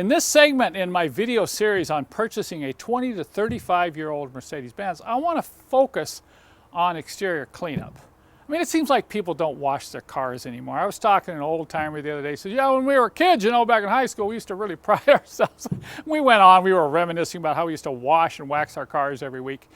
In this segment in my video series on purchasing a 20 to 35-year-old Mercedes-Benz, I want to focus on exterior cleanup. I mean, it seems like people don't wash their cars anymore. I was talking to an old timer the other day. He said, yeah, when we were kids, back in high school, we used to really pride ourselves. We were reminiscing about how we used to wash and wax our cars every week.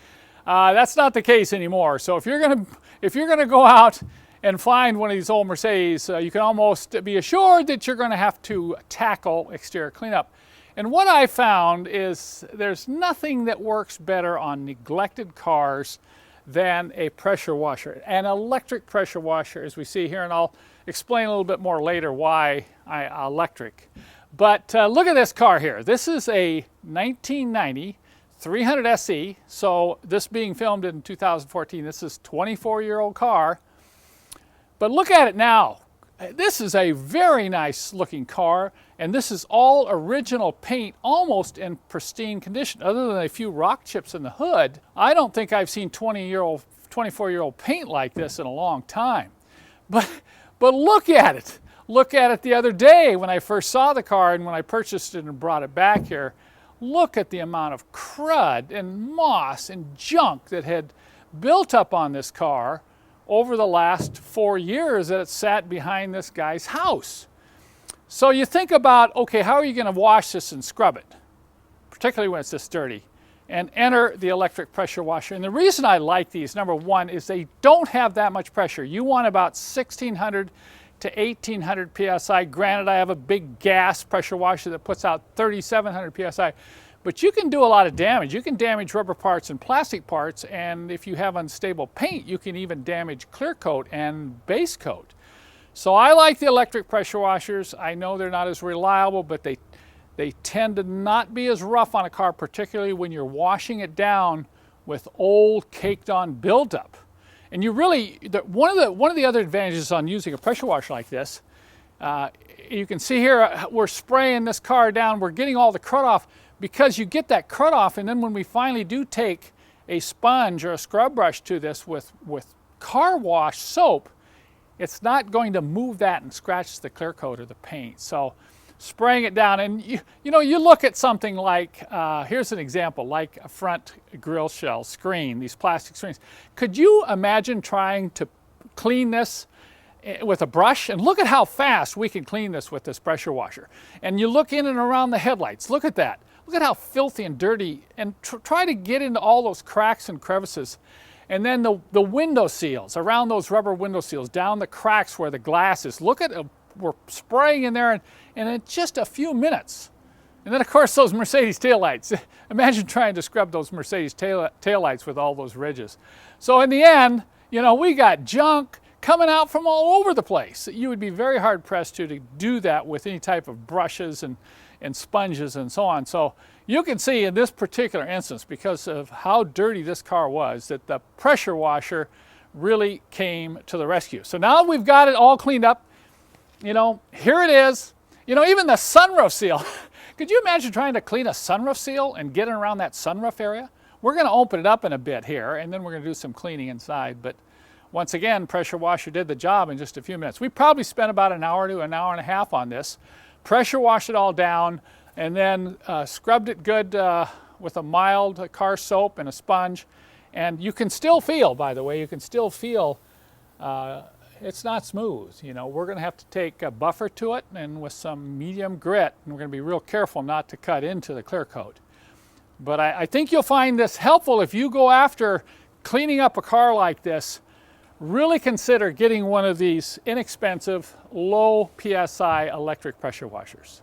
That's not the case anymore. So if you're gonna go out and find one of these old Mercedes, you can almost be assured that you're going to have to tackle exterior cleanup. And what I found is there's nothing that works better on neglected cars than a pressure washer, an electric pressure washer, as we see here, and I'll explain a little bit more later why electric. But look at this car here. This is a 1990 300 SE, so this being filmed in 2014, this is a 24-year-old car. But look at it now. This is a very nice looking car, and this is all original paint, almost in pristine condition. Other than a few rock chips in the hood, I don't think I've seen 24-year-old paint like this in a long time. But look at it. Look at it the other day when I first saw the car and when I purchased it and brought it back here. Look at the amount of crud and moss and junk that had built up on this car over the last 4 years that it sat behind this guy's house. So you think about, okay, how are you going to wash this and scrub it, particularly when it's this dirty, and enter the electric pressure washer. And the reason I like these, number one, is they don't have that much pressure. You want about 1,600 to 1,800 psi. Granted, I have a big gas pressure washer that puts out 3,700 psi. But you can do a lot of damage. You can damage rubber parts and plastic parts, and if you have unstable paint, you can even damage clear coat and base coat. So I like the electric pressure washers. I know they're not as reliable, but they tend to not be as rough on a car, particularly when you're washing it down with old caked on buildup. And you really, one of the other advantages on using a pressure washer like this, you can see here, we're spraying this car down, we're getting all the crud off, because you get that crud off, and then when we finally do take a sponge or a scrub brush to this with car wash soap, it's not going to move that and scratch the clear coat or the paint. So spraying it down, and you look at something like, here's an example, like a front grill shell screen, these plastic screens. Could you imagine trying to clean this with a brush? And look at how fast we can clean this with this pressure washer. And you look in and around the headlights, look at that. Look at how filthy and dirty, and try to get into all those cracks and crevices. And then the window seals, around those rubber window seals, down the cracks where the glass is. Look at, we're spraying in there, and in just a few minutes. And then of course those Mercedes taillights. Imagine trying to scrub those Mercedes taillights with all those ridges. So in the end, we got junk coming out from all over the place. You would be very hard pressed to do that with any type of brushes and sponges and so on. So you can see in this particular instance, because of how dirty this car was, that the pressure washer really came to the rescue. So now we've got it all cleaned up. Here it is. Even the sunroof seal. Could you imagine trying to clean a sunroof seal and getting around that sunroof area? We're going to open it up in a bit here, and then we're going to do some cleaning inside. But once again, pressure washer did the job in just a few minutes. We probably spent about an hour to an hour and a half on this. Pressure washed it all down, and then scrubbed it good with a mild car soap and a sponge. And you can still feel, by the way, it's not smooth. We're going to have to take a buffer to it, and with some medium grit, and we're going to be real careful not to cut into the clear coat. But I think you'll find this helpful if you go after cleaning up a car like this. Really consider getting one of these inexpensive, low PSI electric pressure washers.